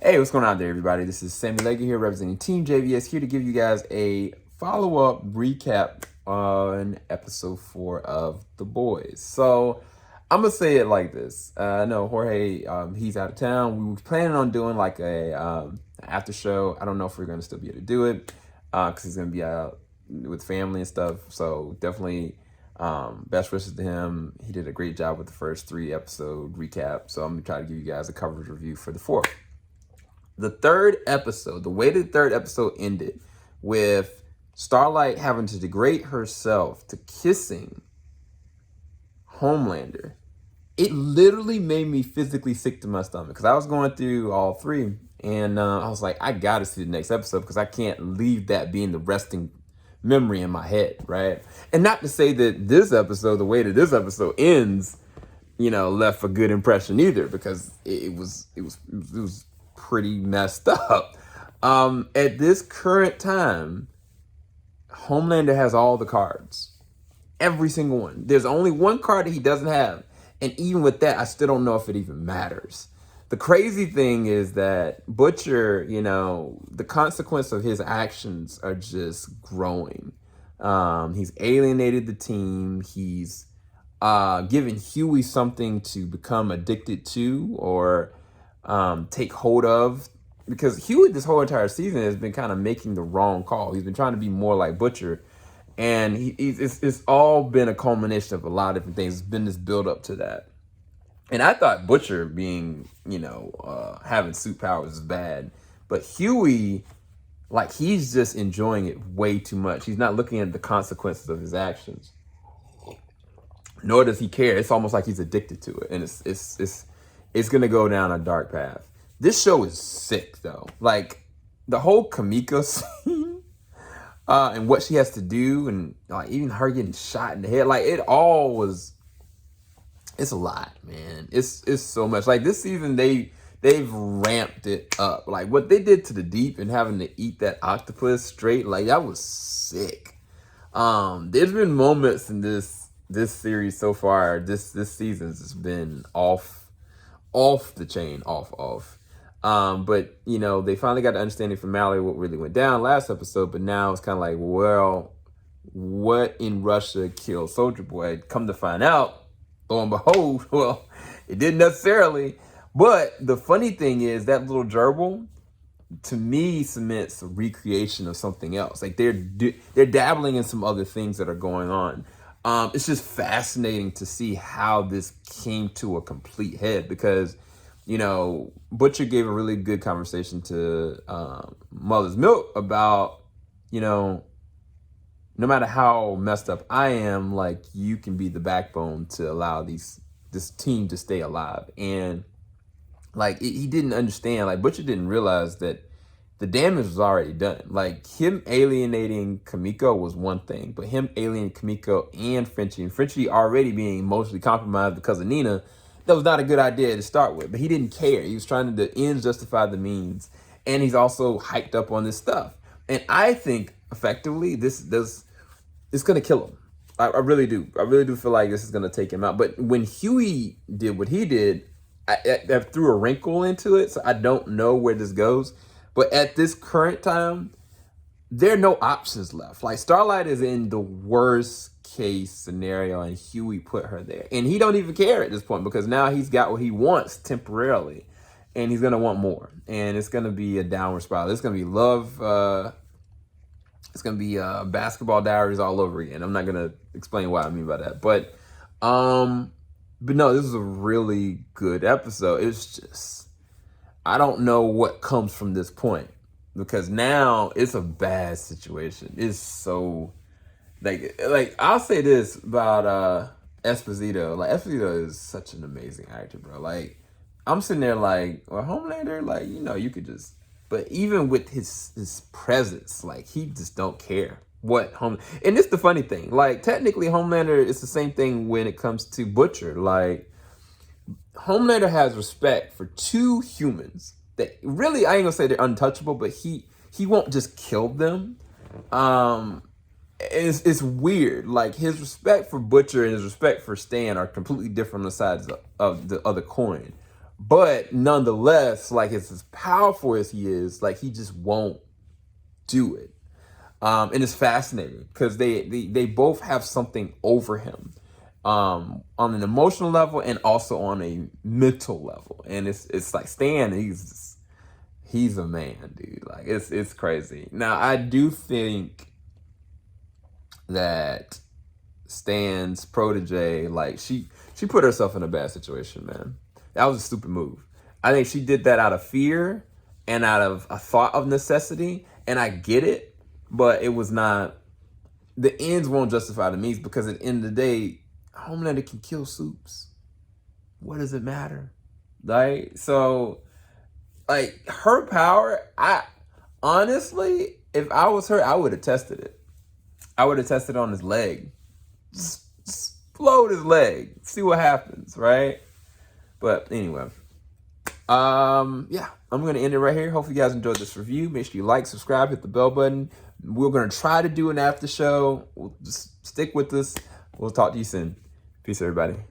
Hey, what's going on there, everybody? This is Sammy Leggy here, representing Team JVS, here to give you guys a follow-up recap on episode 4 of The Boys. So, I'm gonna say it like this. I know Jorge, he's out of town. We were planning on doing like a after show. I don't know if we're gonna still be able to do it because he's gonna be out with family and stuff. So definitely, best wishes to him. He did a great job with the first 3 episode recap. So I'm gonna try to give you guys a coverage review for the 4th. The third episode, the way the third episode ended with Starlight having to degrade herself to kissing Homelander, it literally made me physically sick to my stomach because I was going through all 3 and I was like, I gotta see the next episode because I can't leave that being the resting memory in my head, right? And not to say that this episode, the way that this episode ends, left a good impression either, because it was pretty messed up. At this current time, Homelander has all the cards. Every single one. There's only one card that he doesn't have. And even with that, I still don't know if it even matters. The crazy thing is that Butcher, the consequence of his actions are just growing. He's alienated the team. He's given Huey something to become addicted to or take hold of, because Huey this whole entire season has been kind of making the wrong call. He's been trying to be more like Butcher, and it's all been a culmination of a lot of different things. It's been this build up to that, and I thought Butcher being having suit powers is bad, but Huey, like, he's just enjoying it way too much. He's not looking at the consequences of his actions, nor does he care. It's almost like he's addicted to it, and it's gonna go down a dark path. This show is sick though. Like the whole Kamiko scene, and what she has to do, and like even her getting shot in the head. Like it's a lot, man. It's so much. Like this season, they've ramped it up. Like what they did to the Deep and having to eat that octopus straight, like that was sick. There's been moments in this series so far. This season has been off the chain, off. But they finally got the understanding from Mallory what really went down last episode, but now it's kind of like, well, what in Russia killed Soldier Boy? Come to find out, lo and behold, well, it didn't necessarily. But the funny thing is that little gerbil, to me, cements a recreation of something else. Like they're dabbling in some other things that are going on. It's just fascinating to see how this came to a complete head, because, Butcher gave a really good conversation to Mother's Milk about, no matter how messed up I am, like, you can be the backbone to allow this team to stay alive. And like he didn't understand, like Butcher didn't realize that the damage was already done. Like him alienating Kamiko was one thing, but him alienating Kamiko and Frenchie already being emotionally compromised because of Nina, that was not a good idea to start with. But he didn't care. He was trying to the ends justify the means, and he's also hyped up on this stuff. And I think effectively this it's gonna kill him. I really do. I really do feel like this is gonna take him out. But when Huey did what he did, I threw a wrinkle into it, so I don't know where this goes. But at this current time, there are no options left. Like Starlight is in the worst case scenario, and Huey put her there, and he don't even care at this point because now he's got what he wants temporarily, and he's gonna want more, and it's gonna be a downward spiral. It's gonna be love. It's gonna be basketball diaries all over again. I'm not gonna explain what I mean by that, but no, this is a really good episode. It's just, I don't know what comes from this point, because now it's a bad situation. It's so like I'll say this about Esposito. Like Esposito is such an amazing actor, bro. Like I'm sitting there like, well, Homelander, like, you could just, but even with his presence, like he just don't care what and it's the funny thing. Like technically Homelander is the same thing when it comes to Butcher. Like Homelander has respect for 2 humans that really, I ain't gonna say they're untouchable, but he won't just kill them. It's weird. Like his respect for Butcher and his respect for Stan are completely different on the sides of the other coin. But nonetheless, like, as powerful as he is, like, he just won't do it. And it's fascinating because they both have something over him, on an emotional level and also on a mental level. And it's like Stan, he's a man, dude. Like, it's crazy. Now, I do think that Stan's protege, like, she put herself in a bad situation, man. That was a stupid move. I think she did that out of fear and out of a thought of necessity, and I get it, but it was not. The ends won't justify the means, because at the end of the day, Homelander can kill Soups. What does it matter? Like, so, like, her power, I honestly, if I was her, I would have tested it. I would have tested on his leg. Just explode his leg. See what happens, right? But anyway, yeah, I'm going to end it right here. Hopefully you guys enjoyed this review. Make sure you like, subscribe, hit the bell button. We're going to try to do an after show. We'll just stick with this. We'll talk to you soon. Peace, everybody.